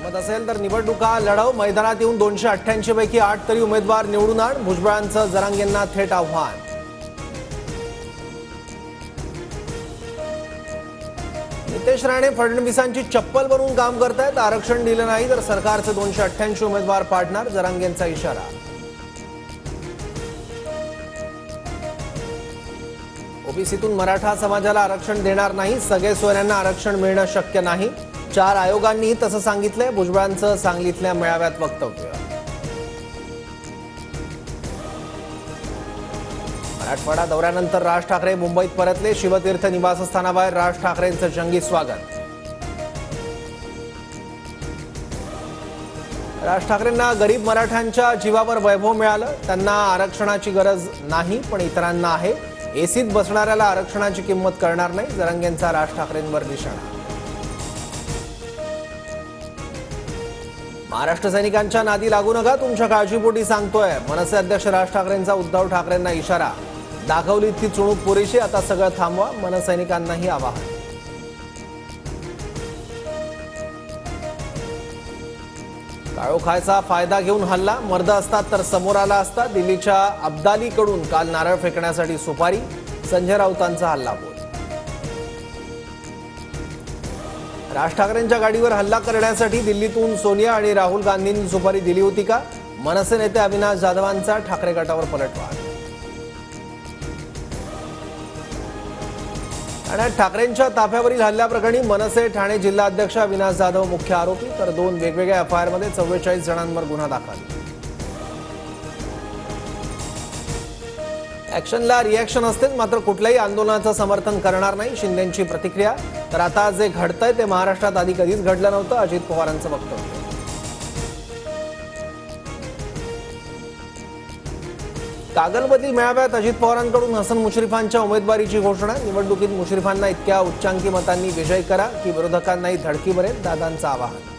जमत असेल तर निवडणुका लढव, मैदानात येऊन 288 पैकी 8 तरी उमेदवार निवडून आण, भुजबळांचं जरांगेंना थेट आव्हान. नितेश राणे फडणवीसांची चप्पल बनवून काम करतायत. आरक्षण दिलं नाही तर सरकारचे 288 उमेदवार पाडणार, जरांगेंचा इशारा. ओबीसीतून मराठा समाजाला आरक्षण देणार नाही, सगळे सोयऱ्यांना आरक्षण मिळणं शक्य नाही. 4 आयोगांनी तसं सांगितलंय. भुजबळांचं सांगलीतल्या मेळाव्यात वक्तव्य. मराठवाडा दौऱ्यानंतर राज ठाकरे मुंबईत परतले. शिवतीर्थ निवासस्थानाबाहेर राज ठाकरेंचं जंगी स्वागत. राज ठाकरेंना गरीब मराठ्यांच्या जीवावर वैभव मिळालं. त्यांना आरक्षणाची गरज नाही, पण इतरांना आहे. एसीत बसणाऱ्याला आरक्षणाची किंमत करणार नाही, जरांगेंचा राज ठाकरेंवर निशाणा. महाराष्ट्र सैनिकांच्या नादी लागू नका, तुमच्या काळजीपोटी सांगतोय. मनसे अध्यक्ष राज ठाकरेंचा उद्धव ठाकरेंना इशारा. दाखवली ती चुणूक पुरेशी, आता सगळं थांबवा, मनसैनिकांनाही आवाहन. काळोखाचा फायदा घेऊन हल्ला, मर्द असतात तर समोर आला असता. दिल्लीच्या अब्दालीकडून काल नारळ फेकण्यासाठी सुपारी, संजय राऊतांचा हल्लाबोल. राज ठाकरेंच्या गाडीवर हल्ला करण्यासाठी दिल्लीतून सोनिया आणि राहुल गांधींनी सुपारी दिली होती का? मनसे नेते अविनाश जाधवांचा ठाकरे गटावर पलटवार. ठाण्यात ठाकरेंच्या ताफ्यावरील हल्ल्याप्रकरणी मनसे ठाणे जिल्हाध्यक्ष अविनाश जाधव मुख्य आरोपी, तर 2 वेगवेगळ्या एफआयआरमध्ये 44 जणांवर गुन्हा दाखल. ऍक्शनला रिॲक्शन असतेच, मात्र कुठल्याही आंदोलनाचं समर्थन करणार नाही, शिंदेंची प्रतिक्रिया. तर आता जे घडतंय ते महाराष्ट्रात आधी कधीच घडलं नव्हतं, अजित पवारांचं वक्तव्य. कागलमधील मेळाव्यात अजित पवारांकडून हसन मुश्रीफांच्या उमेदवारीची घोषणा. निवडणुकीत मुश्रीफांना इतक्या उच्चांकी मतांनी विजयी करा की विरोधकांनाही धडकी भरेल, दादांचं आवाहन.